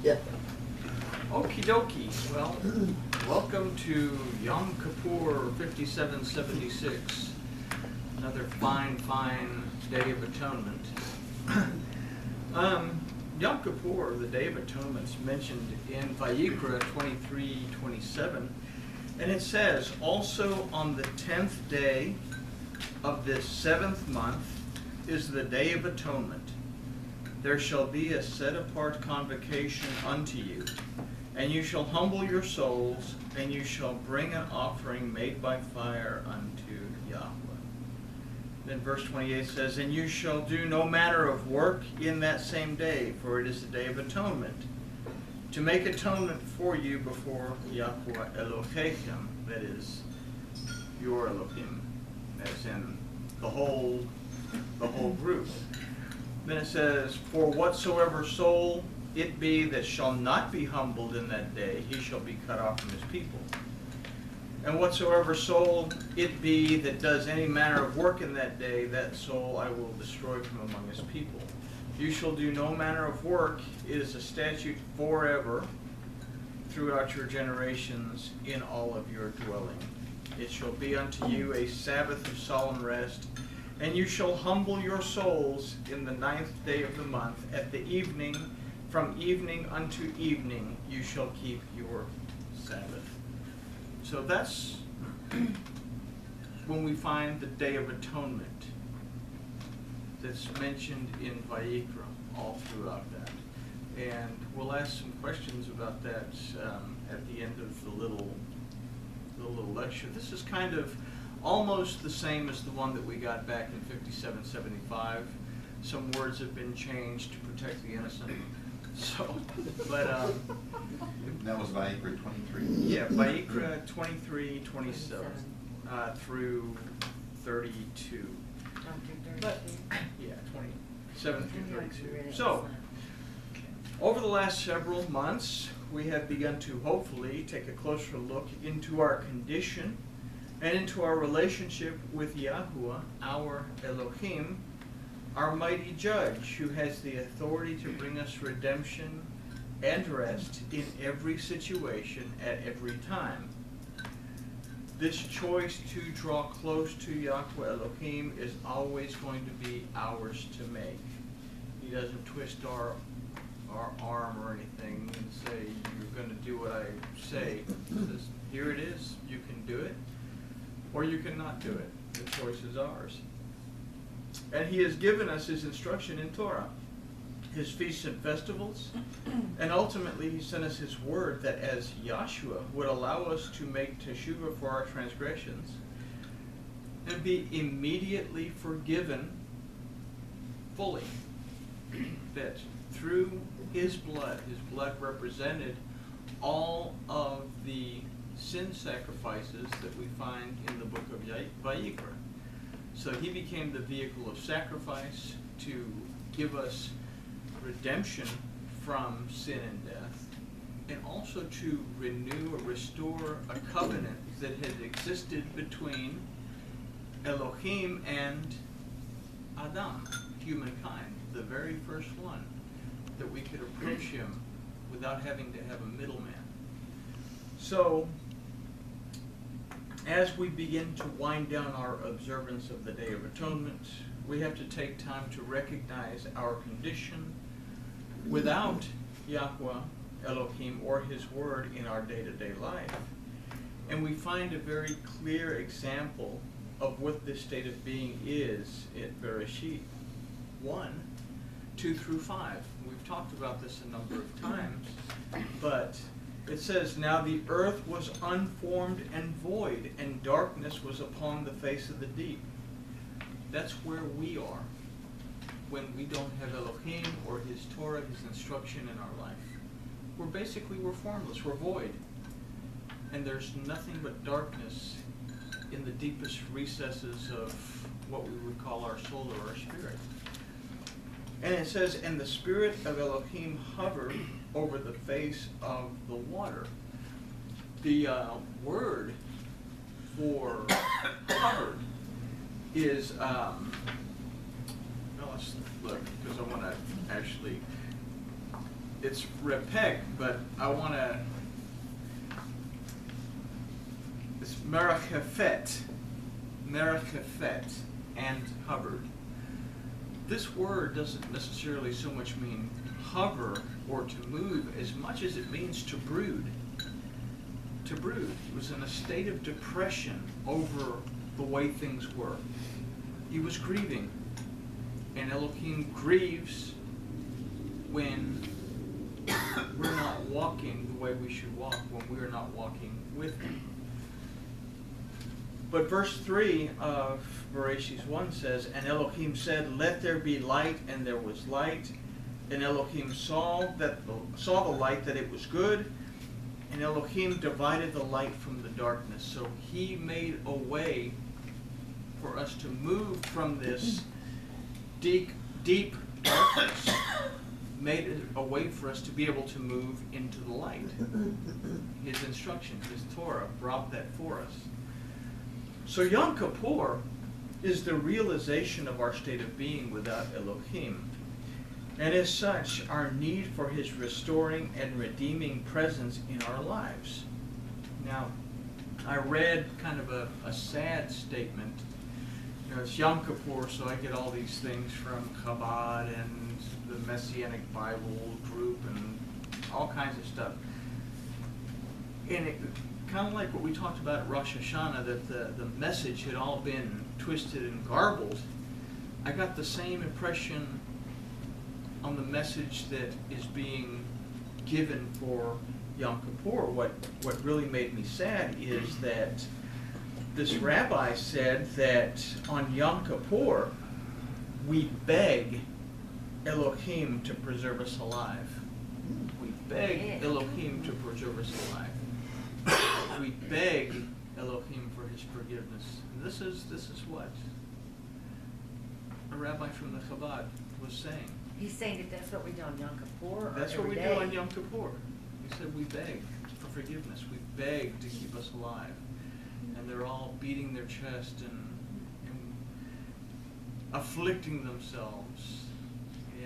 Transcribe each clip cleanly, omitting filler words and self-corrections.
Yeah. Okie dokie. Well, welcome to Yom Kippur 5776. Another fine Day of Atonement. Yom Kippur, the Day of Atonement, is mentioned in Vayikra 23:27, and it says, "Also on the 10th day of this 7th month is the Day of Atonement. There shall be a set-apart convocation unto you, and you shall humble your souls, and you shall bring an offering made by fire unto Yahweh." Then verse 28 says, "And you shall do no manner of work in that same day, for it is the Day of Atonement, to make atonement for you before Yahweh Elohim," that is, your Elohim, as in the whole group. Then it says, "For whatsoever soul it be that shall not be humbled in that day, he shall be cut off from his people. And whatsoever soul it be that does any manner of work in that day, that soul I will destroy from among his people. You shall do no manner of work. It is a statute forever throughout your generations in all of your dwelling. It shall be unto you a Sabbath of solemn rest, and you shall humble your souls in the 9th day of the month. At the evening, from evening unto evening, you shall keep your Sabbath." So that's when we find the Day of Atonement that's mentioned in Vayikra all throughout that. And we'll ask some questions about that at the end of the little lecture. This is kind of almost the same as the one that we got back in 5775. Some words have been changed to protect the innocent. So, but that was Vayikra 23. Yeah, Vayikra 23:27 through 32. But yeah, 27 through 32. So, over the last several months, we have begun to hopefully take a closer look into our condition and into our relationship with Yahuwah, our Elohim, our mighty judge, who has the authority to bring us redemption and rest in every situation at every time. This choice to draw close to Yahweh Elohim is always going to be ours to make. He doesn't twist our arm or anything and say, "You're going to do what I say." He says, "Here it is. You can do it, or you cannot do it. The choice is ours." And he has given us his instruction in Torah, his feasts and festivals, and ultimately he sent us his word that as Yahshua would allow us to make teshuvah for our transgressions and be immediately forgiven fully. That through his blood represented all of the sin sacrifices that we find in the book of Vayikra. So he became the vehicle of sacrifice to give us redemption from sin and death, and also to renew or restore a covenant that had existed between Elohim and Adam, humankind, the very first one, that we could approach him without having to have a middleman. So, as we begin to wind down our observance of the Day of Atonement, we have to take time to recognize our condition without Yahweh Elohim or his word in our day-to-day life. And we find a very clear example of what this state of being is in Bereshit 1, 2 through 5. We've talked about this a number of times, but it says, "Now the earth was unformed and void, and darkness was upon the face of the deep." That's where we are when we don't have Elohim or his Torah, his instruction in our life. We're formless, we're void. And there's nothing but darkness in the deepest recesses of what we would call our soul or our spirit. And it says, "And the spirit of Elohim hovered over the face of the water." The word for hovered is, let's look, because I want to actually, it's repeg, but I want to, it's merachefet, and hovered. This word doesn't necessarily so much mean hover or to move as much as it means to brood. To brood. He was in a state of depression over the way things were. He was grieving. And Elohim grieves when we're not walking the way we should walk, when we're not walking with him. But verse 3 of Bereshit 1 says, and Elohim said, let there be light, and there was light. And Elohim saw the light, that it was good. And Elohim divided the light from the darkness. So he made a way for us to move from this deep darkness, made it a way for us to be able to move into the light. His instruction, his Torah, brought that for us. So Yom Kippur is the realization of our state of being without Elohim. And as such, our need for his restoring and redeeming presence in our lives. Now, I read kind of a sad statement. You know, it's Yom Kippur, so I get all these things from Chabad and the Messianic Bible group and all kinds of stuff. And it kind of like what we talked about at Rosh Hashanah, that the message had all been twisted and garbled. I got the same impression on the message that is being given for Yom Kippur. What really made me sad is that this rabbi said that on Yom Kippur we beg Elohim to preserve us alive. We beg Elohim to preserve us alive. We beg Elohim for his forgiveness. And this is what a rabbi from the Chabad was saying. He's saying that that's what we do on Yom Kippur. That's what we do on Yom Kippur. He said we beg for forgiveness. We beg to keep us alive. And they're all beating their chest and afflicting themselves.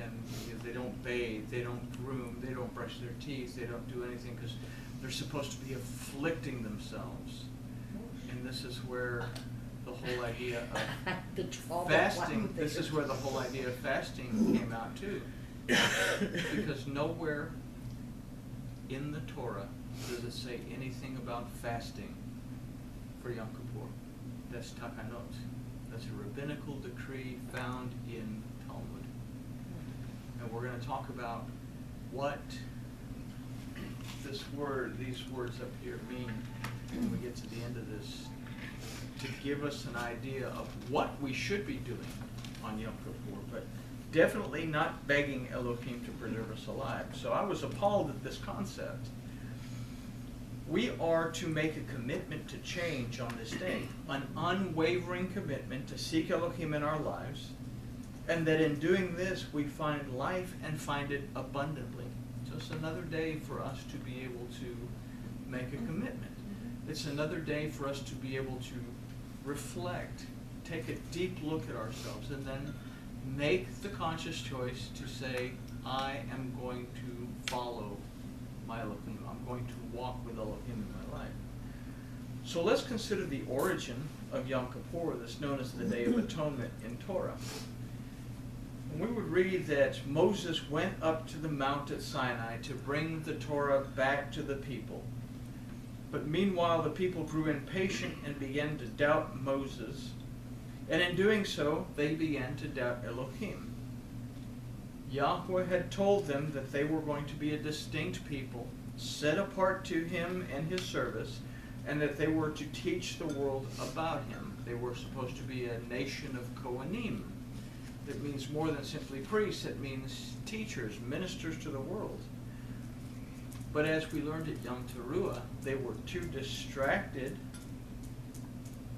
And they don't bathe, they don't groom, they don't brush their teeth, they don't do anything because they're supposed to be afflicting themselves. And this is where the whole idea of fasting, this is where the whole idea of fasting came out too. Because nowhere in the Torah does it say anything about fasting for Yom Kippur. That's takanot. That's a rabbinical decree found in Talmud. And we're going to talk about what these words up here mean when we get to the end of this, to give us an idea of what we should be doing on Yom Kippur, but definitely not begging Elohim to preserve us alive. So I was appalled at this concept. We are to make a commitment to change on this day, an unwavering commitment to seek Elohim in our lives, and that in doing this we find life and find it abundantly. So it's another day for us to be able to make a commitment. It's another day for us to be able to reflect, take a deep look at ourselves, and then make the conscious choice to say, I am going to follow my Elohim. I'm going to walk with Elohim in my life. So let's consider the origin of Yom Kippur, that's known as the Day of Atonement in Torah. And we would read that Moses went up to the mount at Sinai to bring the Torah back to the people. But meanwhile, the people grew impatient and began to doubt Moses. And in doing so, they began to doubt Elohim. Yahweh had told them that they were going to be a distinct people, set apart to him and his service, and that they were to teach the world about him. They were supposed to be a nation of Kohanim. It means more than simply priests. It means teachers, ministers to the world. But as we learned at Yom Teruah, they were too distracted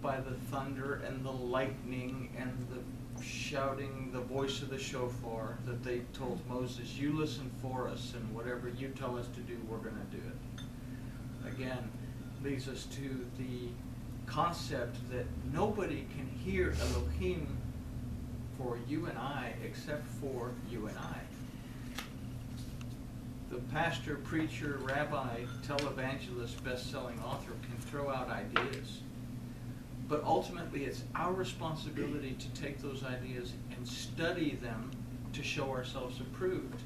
by the thunder and the lightning and the shouting, the voice of the shofar, that they told Moses, you listen for us, and whatever you tell us to do, we're going to do it. Again, leads us to the concept that nobody can hear Elohim for you and I except for you and I. the pastor, preacher, rabbi, televangelist, best-selling author can throw out ideas. But ultimately, it's our responsibility to take those ideas and study them to show ourselves approved,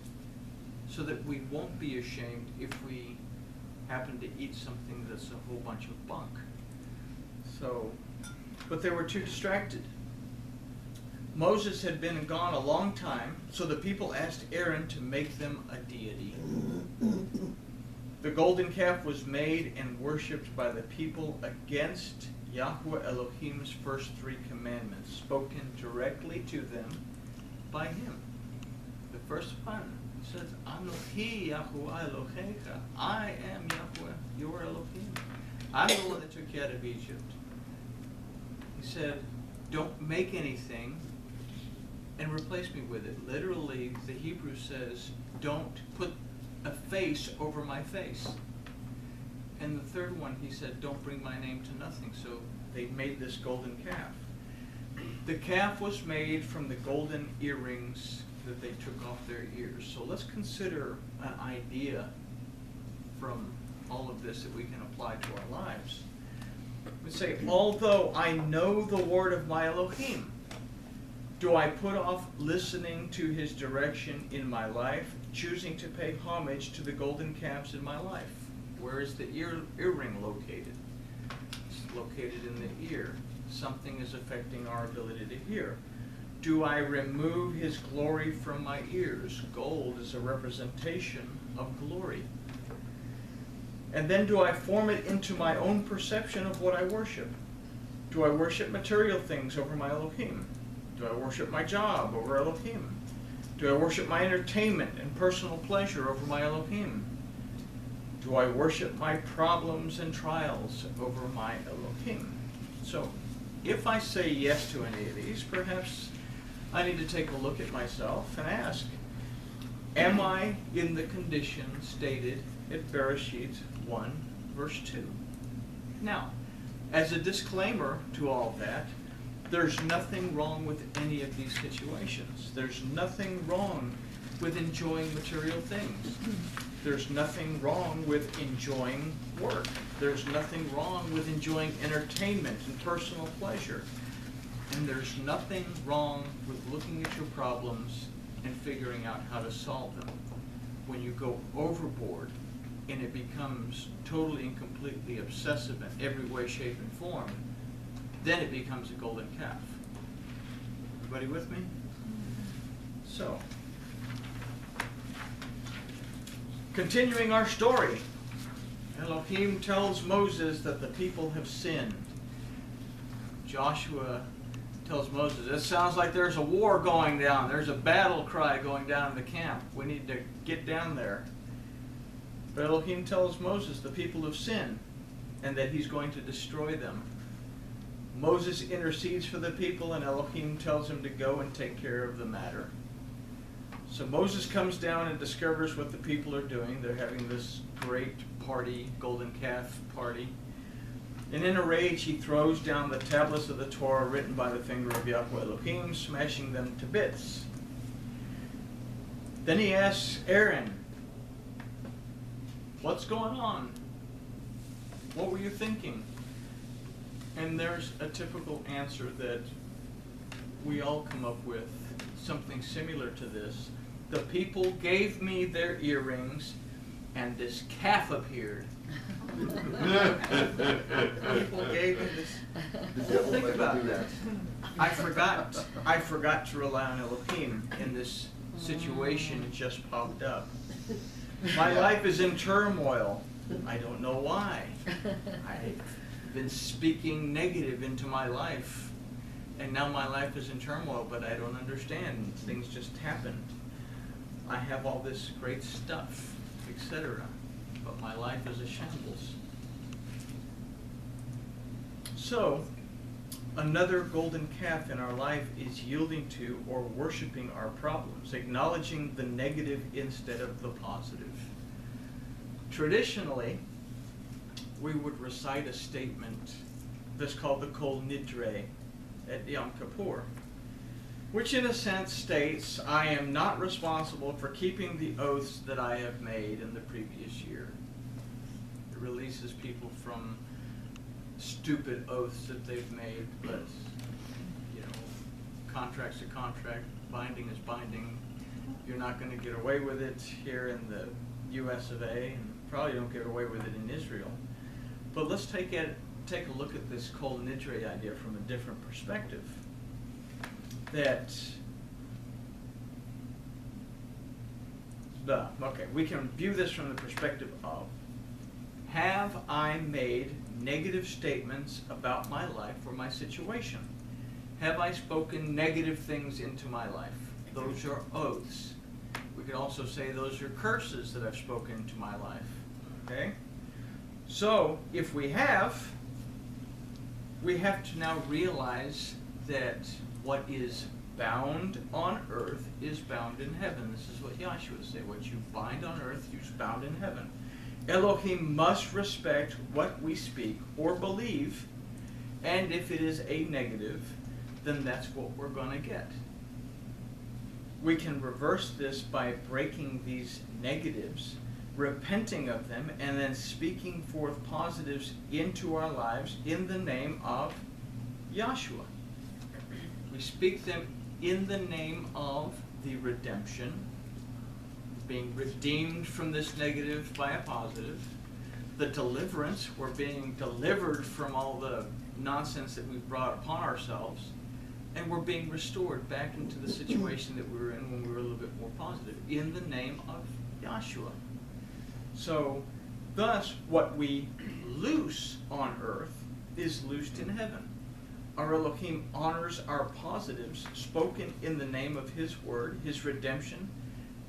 so that we won't be ashamed if we happen to eat something that's a whole bunch of bunk. So, but they were too distracted. Moses had been gone a long time, so the people asked Aaron to make them a deity. The golden calf was made and worshipped by the people against Yahweh Elohim's first 3 commandments, spoken directly to them by him. The first one says, Anohi Yahuwah Elohecha. I am Yahweh, your Elohim. I'm the one that took you out of Egypt. He said, don't make anything and replace me with it. Literally, the Hebrew says, don't put a face over my face. And the third one, he said, don't bring my name to nothing. So they made this golden calf. The calf was made from the golden earrings that they took off their ears. So let's consider an idea from all of this that we can apply to our lives. We say, although I know the word of my Elohim, do I put off listening to his direction in my life, choosing to pay homage to the golden calves in my life? Where is the earring located? It's located in the ear. Something is affecting our ability to hear. Do I remove his glory from my ears? Gold is a representation of glory. And then do I form it into my own perception of what I worship? Do I worship material things over my Elohim? Do I worship my job over Elohim? Do I worship my entertainment and personal pleasure over my Elohim? Do I worship my problems and trials over my Elohim? So, if I say yes to any of these, perhaps I need to take a look at myself and ask, am I in the condition stated at Bereshit 1, verse 2? Now, as a disclaimer to all that, there's nothing wrong with any of these situations. There's nothing wrong with enjoying material things. There's nothing wrong with enjoying work. There's nothing wrong with enjoying entertainment and personal pleasure. And there's nothing wrong with looking at your problems and figuring out how to solve them. When you go overboard and it becomes totally and completely obsessive in every way, shape, and form, then it becomes a golden calf. Everybody with me? So, continuing our story, Elohim tells Moses that the people have sinned. Joshua tells Moses, it sounds like there's a war going down. There's a battle cry going down in the camp. We need to get down there. But Elohim tells Moses the people have sinned and that he's going to destroy them. Moses intercedes for the people, and Elohim tells him to go and take care of the matter. So Moses comes down and discovers what the people are doing. They're having this great party, golden calf party. And in a rage, he throws down the tablets of the Torah written by the finger of Yahweh Elohim, smashing them to bits. Then he asks Aaron, what's going on? What were you thinking? And there's a typical answer that we all come up with, something similar to this. The people gave me their earrings, and this calf appeared. People gave me this. Think about that. I forgot to rely on Elohim in this situation. It just popped up. My life is in turmoil. I don't know why. I've been speaking negative into my life, and now my life is in turmoil, but I don't understand. Things just happened. I have all this great stuff, etc., but my life is a shambles. So, another golden calf in our life is yielding to or worshiping our problems, acknowledging the negative instead of the positive. Traditionally, we would recite a statement that's called the Kol Nidre at Yom Kippur, which in a sense states, I am not responsible for keeping the oaths that I have made in the previous year. It releases people from stupid oaths that they've made, but, you know, contract's a contract, binding is binding. You're not going to get away with it here in the US of A, and probably don't get away with it in Israel. But let's take a look at this kol nidre idea from a different perspective. We can view this from the perspective of, have I made negative statements about my life or my situation? Have I spoken negative things into my life? Those are oaths. We could also say those are curses that I've spoken into my life. Okay? So, if we have to now realize that what is bound on earth is bound in heaven. This is what Yahshua would say. What you bind on earth, you's bound in heaven. Elohim must respect what we speak or believe, and if it is a negative, then that's what we're going to get. We can reverse this by breaking these negatives, repenting of them, and then speaking forth positives into our lives in the name of Yahshua. We speak them in the name of the redemption, being redeemed from this negative by a positive. The deliverance, we're being delivered from all the nonsense that we've brought upon ourselves, and we're being restored back into the situation that we were in when we were a little bit more positive, in the name of Yahshua. So, thus, what we loose on earth is loosed in heaven. Our Elohim honors our positives spoken in the name of His word, His redemption,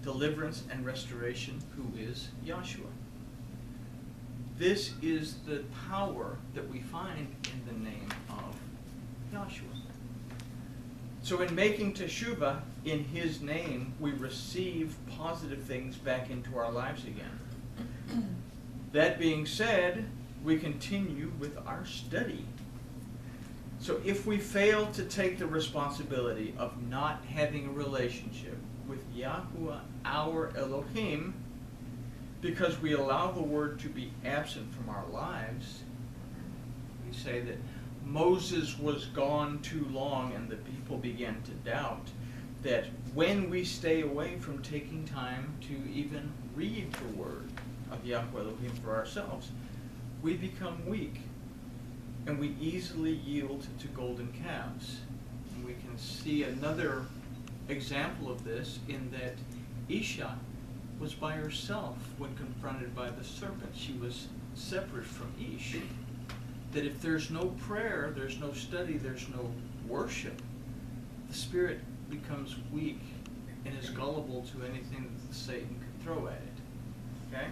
deliverance, and restoration, who is Yahshua. This is the power that we find in the name of Yahshua. So in making teshuvah in His name, we receive positive things back into our lives again. That being said, we continue with our study. So if we fail to take the responsibility of not having a relationship with Yahuwah, our Elohim, because we allow the word to be absent from our lives, we say that Moses was gone too long and the people began to doubt, that when we stay away from taking time to even read the word of Yahuwah Elohim for ourselves, we become weak. And we easily yield to golden calves. And we can see another example of this in that Isha was by herself when confronted by the serpent. She was separate from Ish. That if there's no prayer, there's no study, there's no worship, the spirit becomes weak and is gullible to anything that Satan can throw at it. Okay?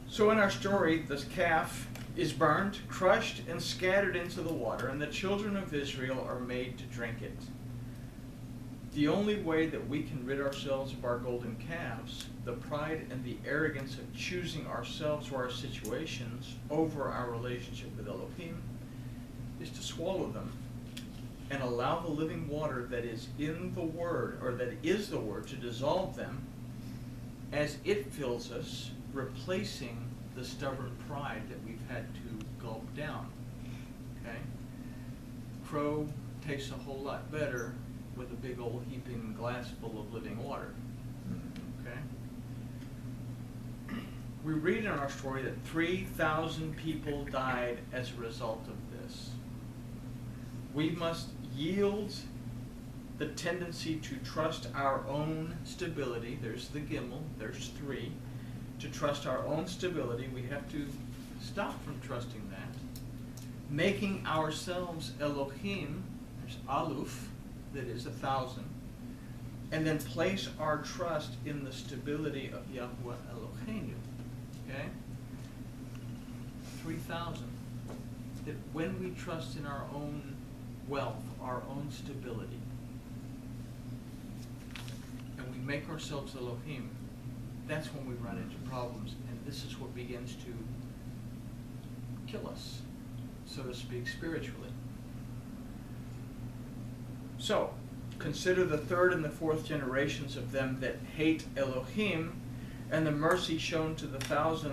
So in our story, this calf is burned, crushed, and scattered into the water, and the children of Israel are made to drink it. The only way that we can rid ourselves of our golden calves, the pride and the arrogance of choosing ourselves or our situations over our relationship with Elohim, is to swallow them and allow the living water that is in the Word, or that is the Word, to dissolve them as it fills us, replacing the stubborn pride that we've had to gulp down. Okay? Crow tastes a whole lot better with a big old heaping glass full of living water. Okay? We read in our story that 3,000 people died as a result of this. We must yield the tendency to trust our own stability. There's the Gimel, there's 3. To trust our own stability, we have to stop from trusting that. Making ourselves Elohim, there's Aluf, that is 1,000, and then place our trust in the stability of Yahuwah Eloheinu. Okay? 3,000. That when we trust in our own wealth, our own stability, and we make ourselves Elohim, that's when we run into problems, and this is what begins to kill us, so to speak, spiritually. So, consider the third and the fourth generations of them that hate Elohim, and the mercy shown to the thousands